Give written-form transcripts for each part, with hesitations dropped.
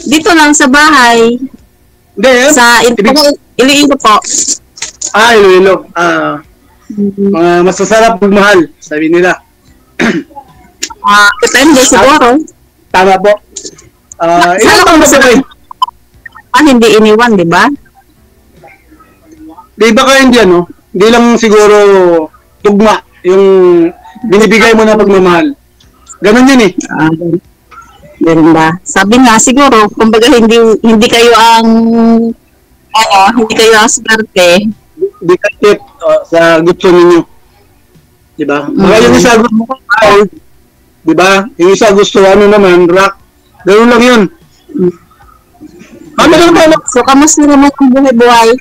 Dito lang sa bahay. Hindi, Sa Iloilo po. Iloilo. Mga masasarap magmahal, sabi nila. Depende siguro. Tama po. Ilan taon na po kayo? Hindi iniwan, di ba? Di ba kayo hindi ano? Hindi lang siguro tugma yung binibigay mo na pagmamahal. Ganun yun eh. Ganun ba? Sabi nga siguro, kumbaga hindi kayo ang hindi kayo ang swerte. Di ka sa gusto ninyo. Di ba? Mga yung isa gusto di ba? Yung isa gusto naman, rock. Ganun lang yun. So, kamusta naman ang buhay-buhay?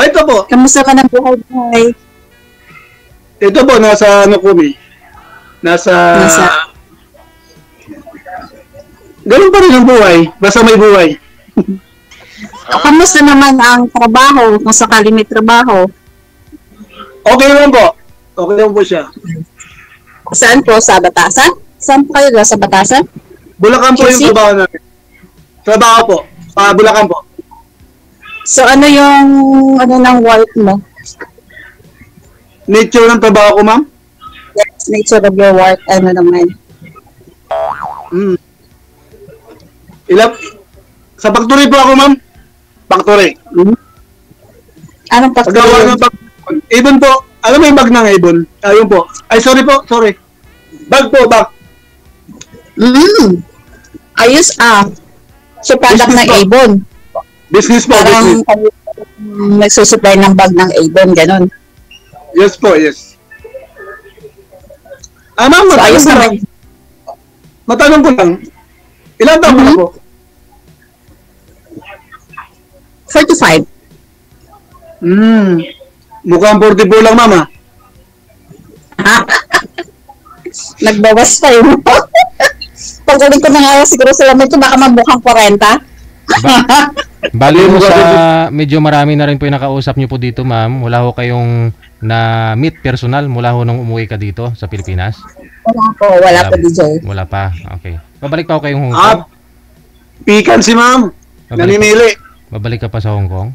Ito po. Kamusta ka ng buhay-buhay? Ito po, nasa Nasa... Ganun pa rin ang buhay. Basta may buhay. Kamusta naman ang trabaho? Kung sakali may trabaho? Okay lang po. Okay lang po siya. Saan po? Sa Batasan? Saan po kayo? Sa Batasan? Bulacan po yung trabaho namin. Trabaho po. Bulacan po. So, ano yung ng work mo? Nature ng trabaho ko, ma'am? Yes, nature of your work. Ano naman? Sa factory po ako, ma'am. Factory. Anong factory? Paggawa ng ibon po. Alam mo yung bag ng ibon? Ayun po. Ay, sorry po. Sorry. Bag po, bag. Ayos So, product ng Avon. Business po, parang business. Nagsusupply ng bag ng Avon, ganun. Yes po, yes. Ma'am, So, ayos naman. Matanong ko lang. Ilan taon mo na po? 45. Mukhang 44 lang, mama. Nagbawas pa yun. Pag-ulit ko na nga siguro sa lamin ito, baka mabukhang 40. Bali mo sa medyo marami na rin po yung nakausap nyo po dito, ma'am. Wala ho kayong na-meet personal mula ho nung umuwi ka dito sa Pilipinas? Wala po, DJ. Wala pa, okay. Babalik pa ho kayong Hong Kong? Pikan si ma'am. Nanimili. Babalik ka pa sa Hong Kong?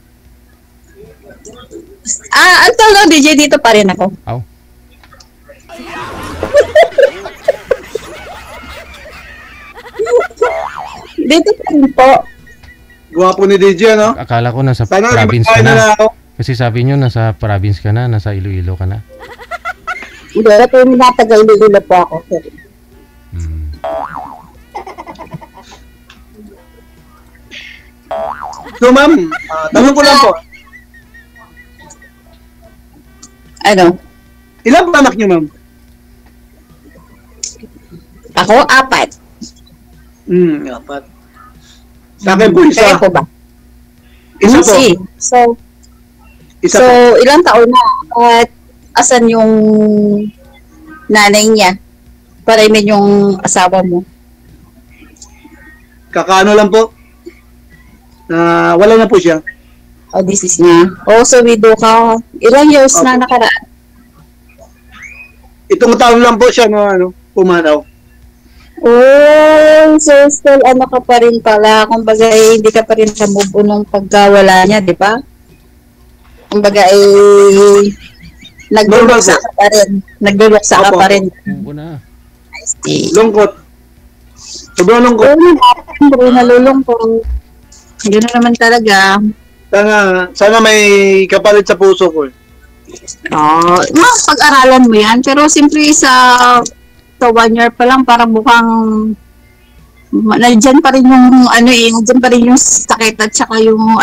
Until now, DJ, dito pa rin ako. Dito pa rin po. Gwapo ni DJ, no? Akala ko nasa province ka na. Kasi sabi nyo, nasa province ka na, nasa Iloilo ka na. Hindi, pero nataga-Iloilo po ako. So, ma'am, tanong ko lang po. Ano? Ilan ba anak niyo, ma'am? Ako, 4. 4. Sa akin po isa. Kaya po ba? Isa po. So, ilang taon na? At asan yung nanay niya? Para yun yung asawa mo? Kakaano lang po. Wala na po siya. This is niya. So widow ka. Ilang years na nakaraan? Itong taon lang po siya pumanaw. So still ka pa rin pala. Kumbaga hindi ka pa rin na-move on nung pagkawala niya, di ba? Kumbaga nagluluksa ka pa rin. Nagluluksa ka pa rin. Lungkot. Sobrang lungkot. Nalulungkot. Hindi na naman talaga. Sana may kapalit sa puso ko. Pag-aralan mo yan. Pero siyempre sa 1 year pa lang, parang mukhang nandiyan pa rin yung nandiyan pa rin yung sakit at saka yung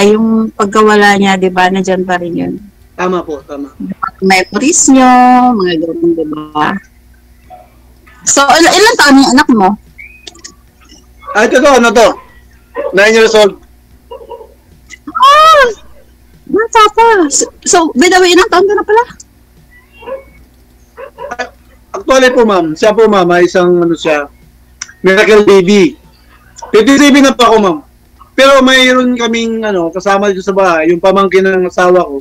yung pagkawala niya, di ba? Nandiyan pa rin yun. Tama po, tama. Memories nyo, mga ganun, di ba? So, ilan taon yung anak mo? Ito to. 9 years old. Bata pa. So, by the way, ilang taon ka na pala? Actually po, ma'am. Siya po, ma'am, isang miracle baby. 57 na pa ako, ma'am. Pero mayroon kaming kasama dito sa bahay, yung pamangkin ng asawa ko.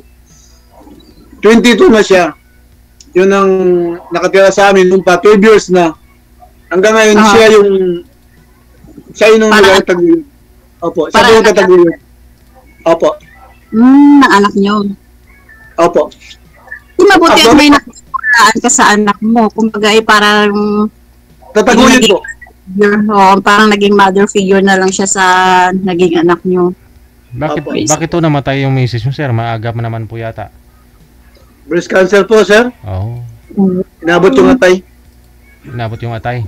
22 na siya. Yun ang nakatira sa amin nung pa 12 years na. Hanggang ngayon siya yung Siya yung Para- nagtataguyod. Opo, siya Para- po yung tataguyod. Opo, Ng anak nyo. opo. Di mabuti Ako- at may nakikitaan ka sa anak mo. Kumbaga parang Tataguyod po. parang naging mother figure na lang siya sa naging anak nyo. Bakit Opo. bakit to namatay yung misis mo, sir? Maaga pa naman po yata. Breast cancer po, sir. Oo. Inabot yung atay. Inabot yung atay.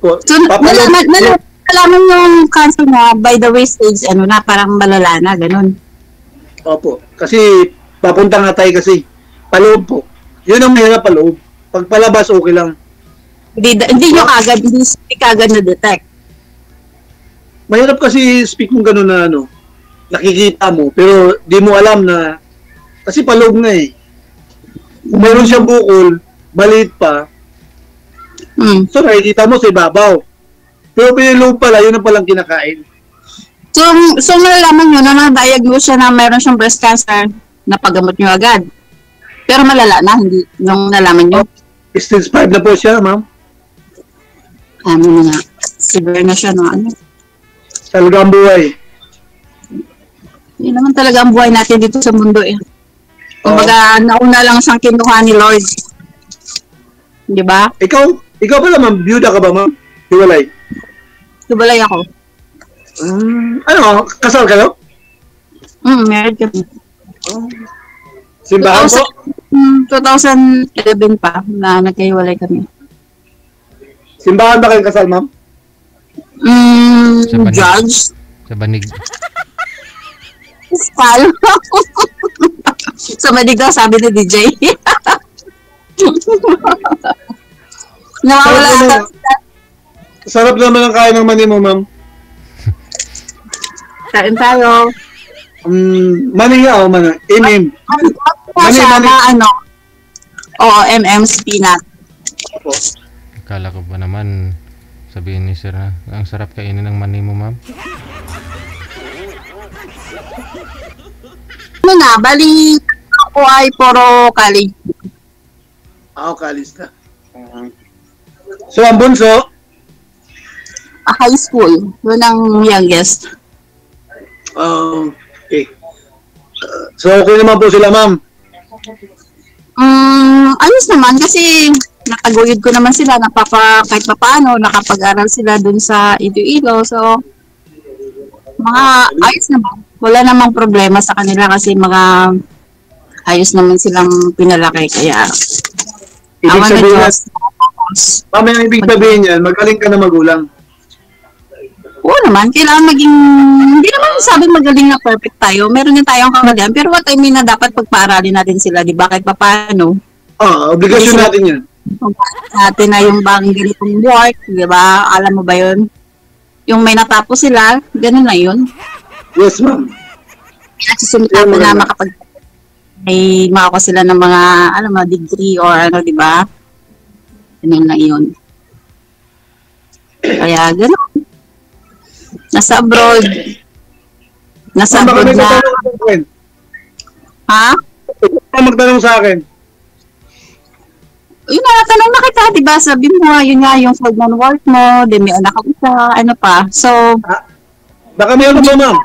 Po. So, nalaman yung cancer na by the way stage, na parang malala na, ganun. Opo. Kasi papuntang atay kasi. Paloob po. Yun ang mahirap paloob. Pag palabas, okay lang. Hindi nyo kagad, hindi kagad na-detect. Mahirap kasi speak mo gano'n na nakikita mo, pero di mo alam na, kasi paloob na eh. Kung mayroon siyang bukol, maliit pa, so nakikita mo sa ibabaw. Pero piniloob pala, yun ang palang kinakain. So nalalaman nyo na na-diagnose siya na mayroon siyang breast cancer, napagamot nyo agad. Pero malala na, hindi yung nalaman nyo. Stage 5 na po siya, ma'am. Ano na, severe na siya, Talagang buhay. Yun naman talaga ang buhay natin dito sa mundo eh. Kumbaga, nauna lang siyang kinuha ni Lord. Di ba? Ikaw pala, ma'am, byuda ka ba, ma'am? Hiwalay. Tubalay ako. Kasal kayo? Married kami. Simbahan po? 2011 pa na nagkahiwalay kami. Simbahan ba kayong kasal, ma'am? Sa banig. Judge? Sa banig. Spal? Sa banig daw, sabi ni DJ. Nawawala ata. Sarap naman ang kain ng mani mo, ma'am. Kain tayo. Mani nga o mani? Inim. Siya na Oo, MM's peanut. Opo. Akala ko ba naman sabihin ni sir na ang sarap kainin ng mani mo, ma'am. Bali ako ay puro college. Ako, kalista. So, ang bunso, High school. Yun ang youngest. okay. So, okay naman po sila, ma'am. Ayos naman kasi nakaguyod ko naman sila kahit pa paano nakapag-aral sila dun sa Iloilo. So, ayos naman. Wala namang problema sa kanila kasi ayos naman silang pinalaki. Kaya, Ibig awan na sabihin Diyos. ma'am, yung ibig sabihin yan, magaling ka na magulang. Oo naman, kailangan hindi naman sabi magaling na perfect tayo. Meron din tayong kamalian. Pero what I mean na dapat pagpaaralin natin sila, di ba? Kahit pa paano. Obligasyon natin yan. Natin na yung bang ganitong work, di ba? Alam mo ba yun? Yung may natapos sila, ganun na yun. Yes, ma'am. Susunod natin na may makakuha sila ng mga, degree or di ba? Ganun lang yun. Kaya, ganun. Nasa abroad. Nasa Ma'am, baka abroad may na. tatanong ka sa akin. Ha? Magtanong sa akin. Yun na, tanong na kita, di ba? Sabi mo, yun nga, yung 5-month work mo, then may anak ka isa, pa. So, Baka mayroon po, ma'am.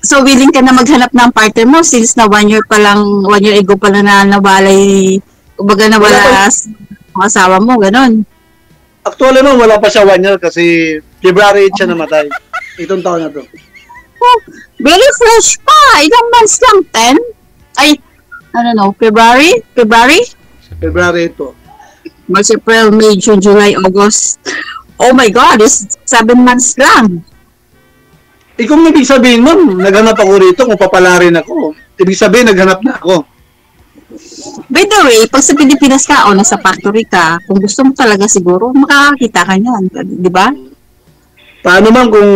So, willing ka na maghanap ng partner mo since na 1 year ago pa lang na nawalay, kumbaga nawala ang asawa mo, ganun. Actually, ma'am, wala pa siya 1 year kasi February 8 siya namatay. Itong taon na to. Oh, very fresh pa. Ilang months lang? 10? Ay, February? February 8 March, April, May, June, July, August. Oh my God, it's 7 months lang. Kung ibig sabihin, ma'am, naghanap ako rito, kung papalarin ako. Ibig sabihin, naghanap na ako. By the way, pag sa Pilipinas ka o nasa factory ka, kung gusto mo talaga siguro, makakakita ka niyan. Di ba? Paano, ma'am, kung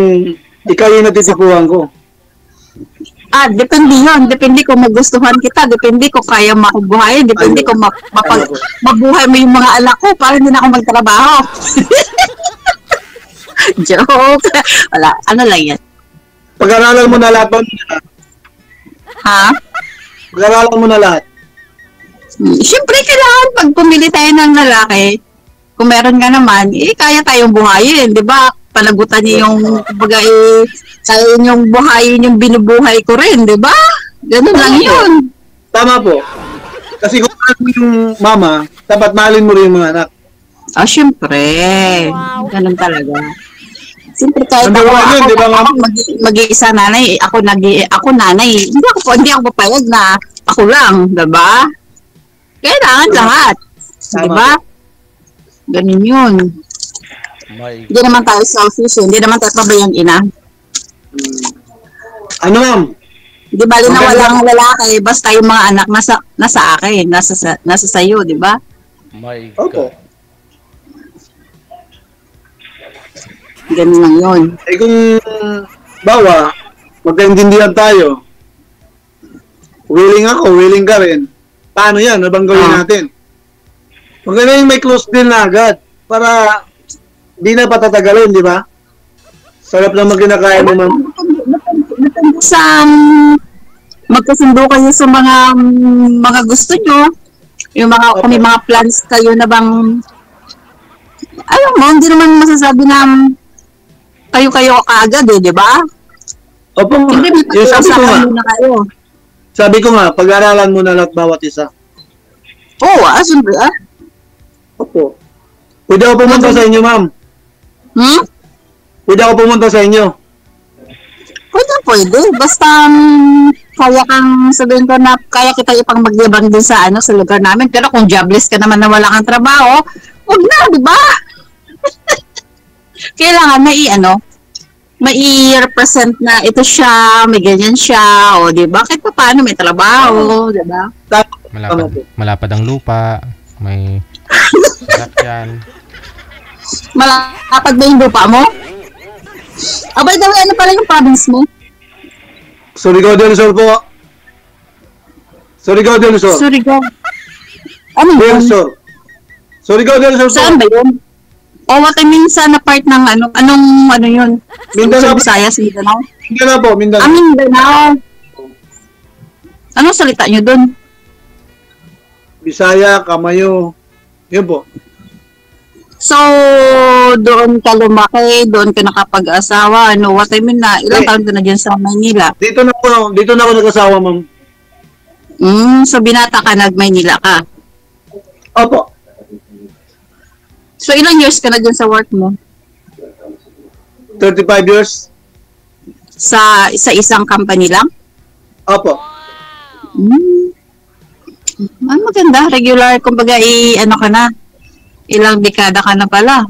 ikaw yung natitipuhan ko? Depende yun. Depende kung magustuhan kita. Depende kung kaya makubuhayin. Depende kung mabuhay mo yung mga anak ko para hindi na ako magtrabaho. Joke. Wala. Ano lang yan? Pag-aralan mo na lahat, ma'am. Ha? Pag-aralan mo na lahat. Siyempre, kailangan pag pumili tayo ng lalaki, kung meron ka naman, kaya tayong buhayin, di ba? panagutan niyo yung, kumbaga, sa inyong buhayin yung binubuhay ko rin, di ba? Ganun lang yun. Tama po. Kasi kung ano yung mama, dapat mahalin mo rin yung mga anak. Syempre. Ganun talaga. Siyempre kahit Number ako, one yun, di ba, ma'am? mag-iisa nanay, ako nanay, hindi ako papayag na ako lang, diba? Kailangan lahat. Diba? Ganun yun. Hindi naman tayo selfish, hindi naman tayo pabayang ina. Ano, ma'am? Di bali na walang lalaki, basta yung mga anak nasa akin, nasa sayo, di ba? Opo. Ganun lang yun. Eh kung, bawa, magkaintindihan tayo, willing ako, willing ka rin, paano yan? Ano bang gawin natin? Maganda yung may close deal na agad, para di na patatagalin, di ba? Sarap lang magkinakaya mo, ma'am. Depende sa magkasundo kayo sa mga gusto nyo. Yung mga, kung may mga plans kayo na bang, alam mo, hindi naman masasabi na kayo kaagad di ba? Opo nga. Hindi, Yung muna kayo. sabi ko nga, pag-aralan mo na lahat bawat isa. Oo, siyempre, Opo. Pwede ako pumunta sa inyo, ma'am. Pwede ako pumunta sa inyo. Pwede. Basta kaya kang sabihin ko na kaya kita ipang maglibang din sa sa lugar namin. Pero kung jobless ka naman na wala kang trabaho, huwag na, di ba? Kailangan mai-represent na ito siya, may ganyan siya, o di ba? Kahit pa paano may trabaho, di ba? Malapad ang lupa, may sasakyan. Malapad ba yung lupa mo? By the way, ano pala yung province mo? Surigao del Sur po. Surigao del Sur. Surigao. Ano Del yun? Sur. Surigao del Sur po. Saan ba yun? What I mean sa na part ng anong yun? Mindanao. Visayas, Mindanao? Mindanao po, Mindanao. Mindanao. Anong salita nyo dun? Bisaya, Kamayo. Yun po. So, doon ka lumaki, doon ka nakapag-asawa, what I mean na, ilang taon ka na dyan sa Maynila? Dito na ako nag-asawa, ma'am. So binata ka, nag-Maynila ka? Opo. So, ilang years ka na dyan sa work mo? 35 years. Sa isang company lang? Opo. Maganda, regular, kumbaga, ka na, ilang dekada ka na pala.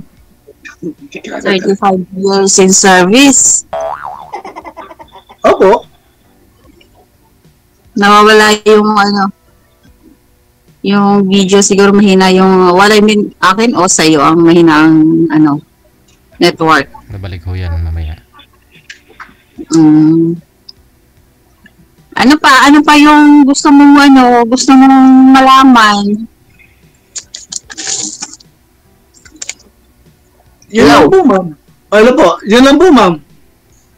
35 years in service. Opo. Nawawala yung video, siguro mahina yung, what I mean, akin o sa'yo ang mahina ang, network. Nabalik ho yan mamaya. Ano pa yung gusto mong malaman? Yun lang po, ma'am. Ano po? Yun lang po, ma'am.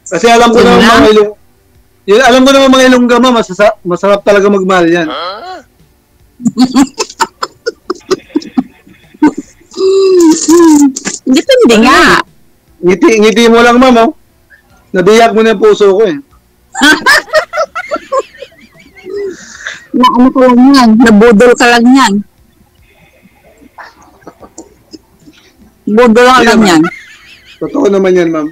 Kasi alam ko naman mga alam ko naman mga Ilongga, ma'am, masarap talaga magmahal yan. Depende nga. Ngiti mo lang, ma'am, oh. Nabiyak mo na yung puso ko, eh. Ko lang yan. Nabudol ka lang yan. Budol ka lang yan. Totoo naman yan, ma'am.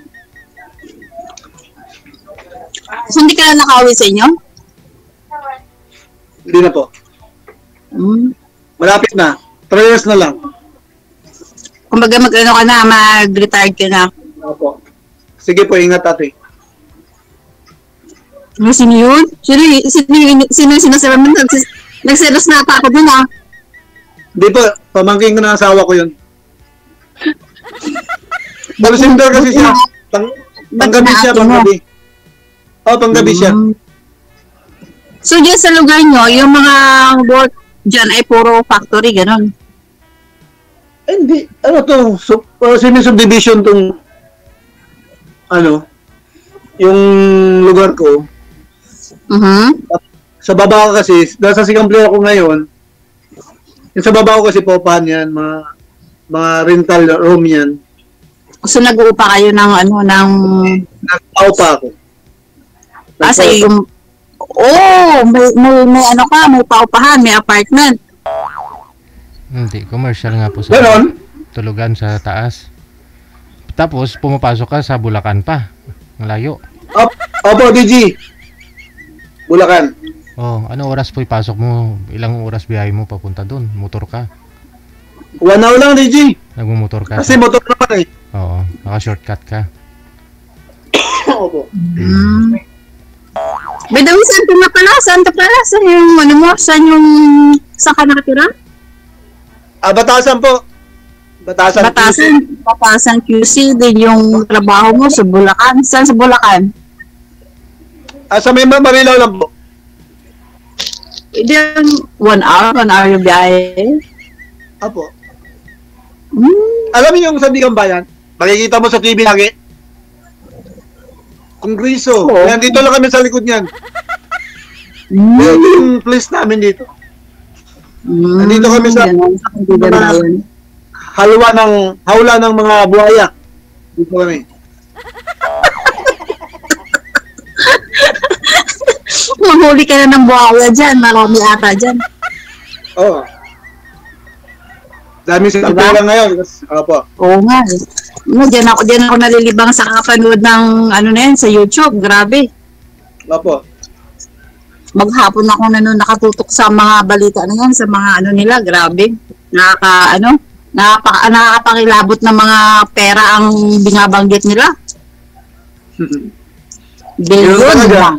So, hindi ka na nakauwi sa inyo? Hindi na po. Malapit na. 3 years na lang. Kumbaga mag-retired ka na. Opo. Sige po, ingat ate. Sino yun? Sino sinasabi mo? Nagselos na ata ako dun Hindi po, pamangking ko na asawa ko yun. Call kasi siya. Panggabi siya, panggabi. Panggabi siya. So, dyan sa lugar nyo, yung mga work dyan ay puro factory, gano'n? Hindi. Semi-subdivision tong yung lugar ko. Sa baba ko kasi, dahil sa sikamplero ko ngayon, yung sa baba ko kasi popahan yan, mga rental room yan. So nag-uupa kayo ng ano, ng... Nagpao pa ako. Sa yung... may ano ka, may paupahan, may apartment. Hindi, commercial nga po sa Ganon? tulugan sa taas. Tapos, pumapasok ka sa Bulacan pa. Ang layo. Opo, DG. Bulacan. Oh, ano oras po ipasok mo? Ilang oras biyahe mo papunta doon? Motor ka? 1 hour lang, DG. Nagmumotor ka? Kasi motor naman eh. Oo, naka-shortcut ka. Opo. By the way, saan ka na pala? Saan ka pala? Saan yung, ano mo? Saan yung, saan ka nakatira? Batasan po. Batasan. Batasan QC, din yung trabaho mo sa Bulacan. Saan sa Bulacan? Sa may Marilaw lang po. Then, 1 hour yung biyahe. Opo. Hmm. Alam mo yung Sandigan Bayan? Makikita mo sa TV lagi? Kongreso. Oo. Yan, dito lang kami sa likod niyan. Hmm. Yan yung place namin dito. Nandito kami sa- Hawla ng mga buhaya. Dito kami. Mahuli ka na ng buhaya dyan. Marami ata dyan. Oo. Dami silang Diba? pera ngayon. Opo. Oo nga. Diyan ako nalilibang sa kakapanood ng ano na yan, sa YouTube. Grabe. Opo. Maghapon ako nakatutok sa mga balita na yan, sa mga ano nila. Grabe. Nakakapakilabot ng mga pera ang binabanggit nila. Billion, talaga. diba?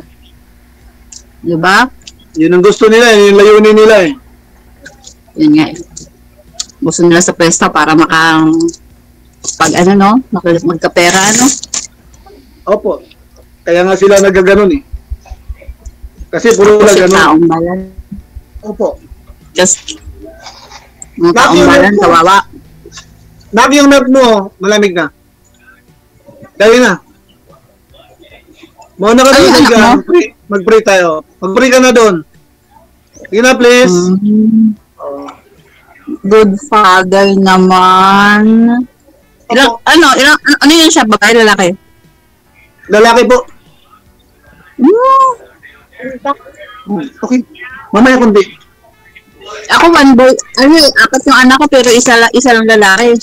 Diba? Yun ang gusto nila, yun yung layunin nila eh. Yun nga eh. Gusto nila sa pwesto para magkapera, Opo. Kaya nga sila nagaganon eh. Kasi puro na Kasi ganon. taong bayan. Opo. Just, mga taong bayan, kawawa. Nak, yung milk mo, malamig na. Dali na. Muna ka Ay, doon, anak Tiga. mo? Mag-pray tayo. Mag-pray ka na doon. Sige na, please. Good father naman. Ano yun siya? Babae, lalaki? Lalaki po. Okay. Mamaya kundi. Ako one boy. Apat yung anak ko pero isa lang lalaki.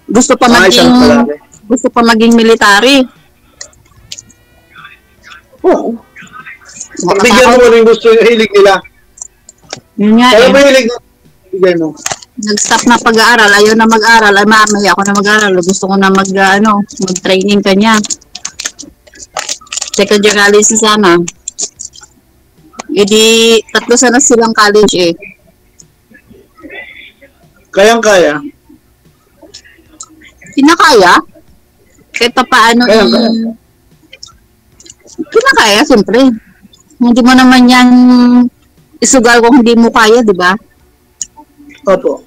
Gusto pa isang lalaki. maging military. Oo. Pagbigyan mo rin gusto yung hilig nila. Yun nga Kaya eh. ba hilig mo? Bigyan mo. Nag-stop na pag-aaral. Ayaw na mag-aaral. Ay, mamaya ako na mag-aaral. Gusto ko na mag-training kanya. Second year college na sana. E di, 3 sana silang college eh. Kayang-kaya. Kinakaya? Kahit pa paano Kaya. Kinakaya, siyempre. Hindi mo naman yan isugal kung hindi mo kaya, di ba? Opo.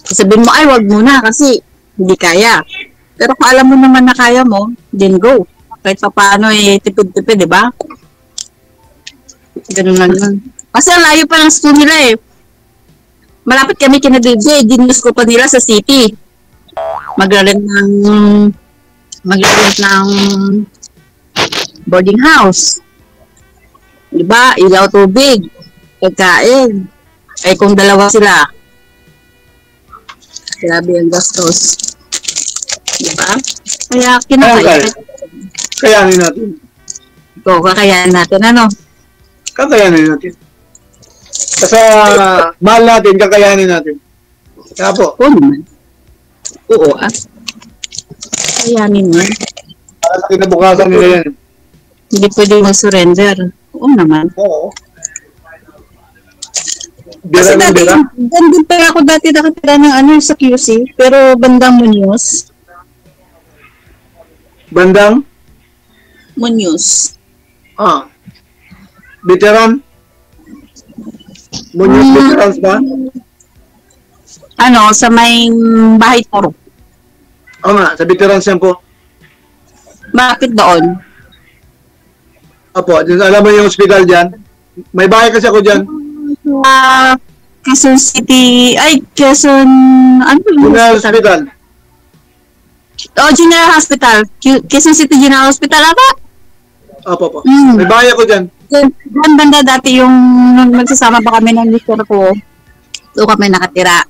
Sabihin mo, ay, wag muna kasi hindi kaya. Pero kung alam mo naman na kaya mo, then go. Kahit pa paano, tipid-tipid, di ba? Ganun lang yun. Kasi ang layo pa ng school nila eh. Malapit kami kina DJ, dinus ko pa nila sa city. Mag-rent ng boarding house. Di ba? Ilaw, tubig, pagkain. Ay kung dalawa sila. Grabe ang gastos. Di ba? Kaya kinakaya. Kayanin natin. Ito, kakayanin natin. Ano? Kakayanin natin. Kasi mahal natin, kakayanin natin. Kaya po. Oo naman. Oo Kayanin mo. Para sa kinabukasan nila yan. Hindi pwede mag-surrender. Oo naman. Oo. Kasi Bira ng dati, bira. din pa ako dati nakatira ng sa QC, pero bandang Muñoz. Bandang? Muñoz. Veteran? Munyos veterans ba? Sa may bahay toro. Oo nga, sa veterans yan po. Bakit doon? Opo, alam mo yung hospital dyan? May bahay kasi ako dyan. Quezon City, Quezon, ano yung General hospital? Hospital. Oh, General Hospital. Quezon City General Hospital, ata? Opo po. Mm. May bahay ako dyan. Doon banda dati yung nung magsasama pa kami ng mister ko. Doon kami nakatira.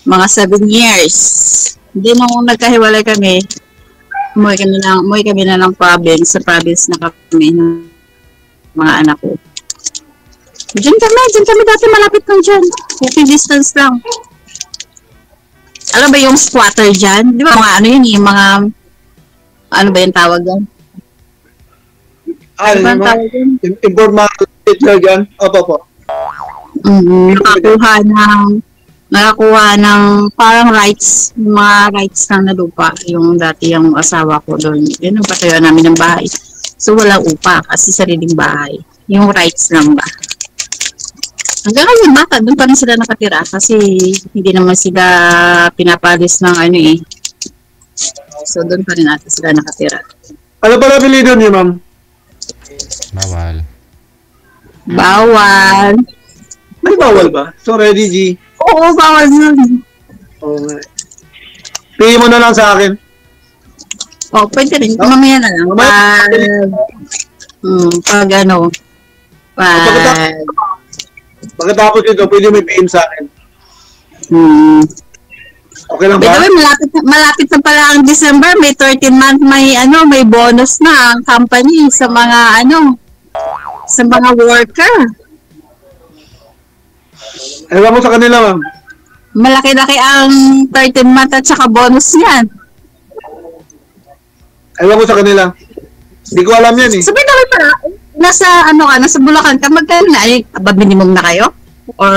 Mga 7 years. Hindi nung nagkahiwalay kami, umuwi kami na ng province. Sa province na kami ng mga anak ko. Diyan kami dati malapit lang dyan. Walking distance lang. Alam ba yung squatter dyan? Di ba mga ano yun, yung mga, ano ba yung tawag yan? Ano Ano ba ang naman? tawag yan? Informal teacher dyan. Opo po. Nakakuha ng parang rights, mga rights lang na lupa, yung dati yung asawa ko doon. Yun ang patayo namin ng bahay. So walang upa kasi sariling bahay. Yung rights lang ba? Hanggang ngayon bata, doon pa rin sila nakatira kasi hindi naman sila pinapalis ng ano eh. So doon pa rin natin sila nakatira. Ano pala apelido niyo, ma'am? Bawal. Bawal. May bawal ba? Sorry, DG. Oo, bawal yun. Oo nga. Tingin mo na lang sa akin. Oh, pwede rin. Mamaya na lang. Pag ano, Pagkatapos ito, pwede may PM sa akin. Okay lang By ba? the way, malapit na pala ang December, may 13-month, may bonus na ang company sa mga sa mga worker. Ewan mo sa kanila, ma'am. Malaki-laki ang 13-month at saka bonus niyan. Ewan ko sa kanila. Hindi ko alam yan eh. Sabi na pala, nasa Bulacan ka, magkano na? Above minimum na kayo? Or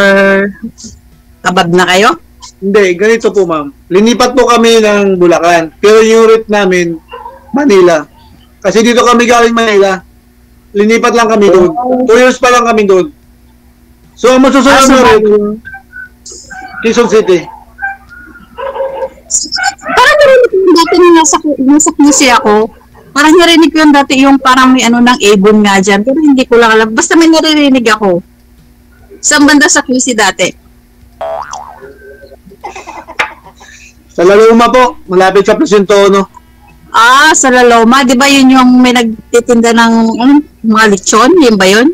above na kayo? Hindi, ganito po, ma'am. Linipat po kami ng Bulacan. Pero yung route namin, Manila. Kasi dito kami galing Manila. Linipat lang kami doon. 2 years pa lang kami doon. So, ang masusunod na rin, Quezon City. Parang narinig ko yung dati nung nasa QC ako. Parang narinig ko yung dati yung parang may ng Avon nga dyan. Pero hindi ko lang alam. Basta may naririnig ako. Saan banda sa QC dati? Sa Laluma po, malapit sa Presintono. Sa Laloma. Di ba yun yung may nagtitinda ng mga lechon? Yun ba yun?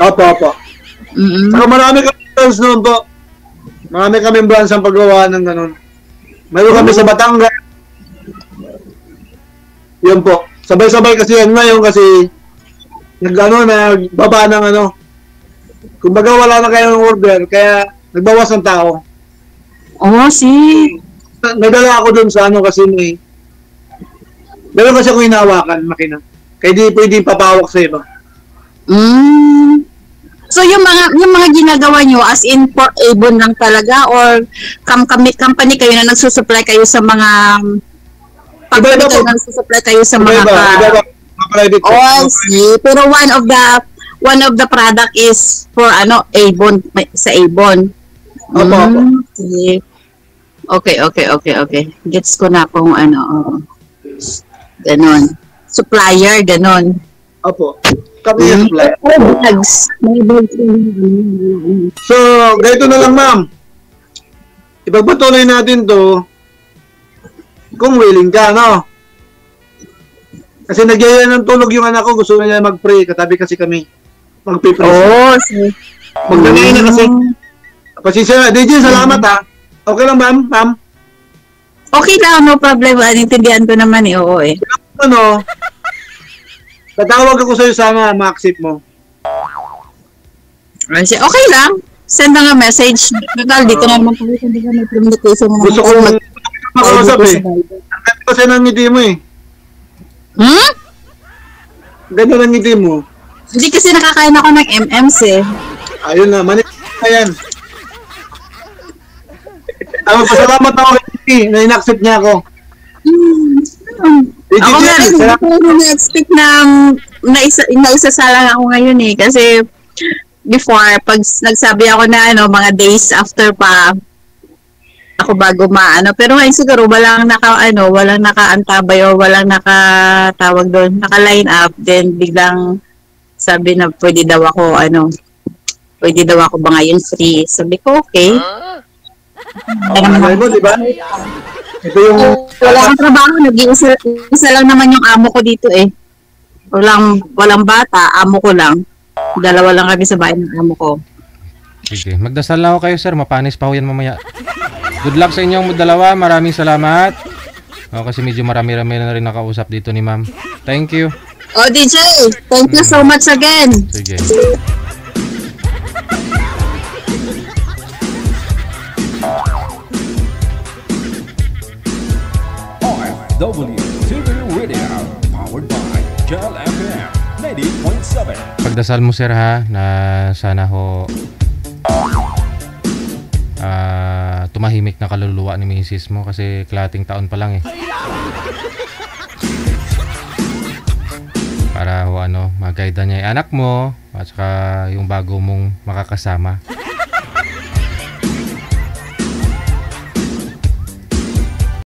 Opo, opo. Saka marami kami branch noon po. Marami kami branch ang paggawa ng ganun. Mayroon kami sa Batangas. Yun po. Sabay-sabay kasi yan ngayon kasi nagbaba ng kumbaga wala na kayong order kaya nagbawas ng tao. Nadala ako dun sa kasi meron kasi akong hinahawakan makina. Kaya di pwedeng papawak sa iba. So yung mga ginagawa nyo as in for Avon lang talaga or company kayo na nagsusupply kayo sa mga Iba-iba po. nagsusupply kayo sa mga Iba-iba. Private. I see. Pero one of the product is for Avon, sa Avon. Opo. Okay. Gets ko na kung ganon. Supplier, ganon. Opo. Kami yung supply. May bags. So, ganito na lang, ma'am. Ipagpatuloy natin to kung willing ka, no? Kasi nagyaya ng tulog yung anak ko. Gusto niya mag-pray. Katabi kasi kami. Mag-pray. Magdangay na kasi. Pasensya na. DJ, salamat ha. Okay lang, ma'am? Okay lang, no problem. Naintindihan ko naman oo eh. Tatawag ako sa'yo sana, ma-accept mo. Okay lang. Send na nga message. Total, dito na naman tayo. Hindi ka may communication. Gusto ko makausap eh. Ang ganda kasi ng ngiti mo eh. Ganda ng ngiti mo. Hindi kasi nakakain ako ng MMs eh. Ayun na, manit na yan. Pasalamat ako kay Titi na in-accept niya ako. Ako nga rin, hindi ko na-expect na naisasalang ako ngayon eh. Kasi before, pag nagsabi ako na mga days after pa ako bago pero ngayon siguro walang nakaantabay o walang nakatawag doon, naka-line up, then biglang sabi na pwede daw ako ba ngayon free. Sabi ko, okay. Ano mo, di ba? Ito yung Wala akong trabaho, nag-iisa isa lang naman yung amo ko dito eh. Walang bata, amo ko lang. Dalawa lang kami sa bahay ng amo ko. Sige, magdasal lang ako kayo sir, mapanis pa ho yan mamaya. Good luck sa inyong dalawa, maraming salamat. Kasi medyo marami-rami na rin nakausap dito ni ma'am. Thank you. Oh, DJ, thank you so much again. Sige. WTV Radio, powered by Cal FM 90.7. Pagdasal mo sir ha, na sana ho tumahimik na kaluluwa ni misis mo kasi kalating taon pa lang eh. Para ho mag-guide niya yung anak mo at saka yung bago mong makakasama.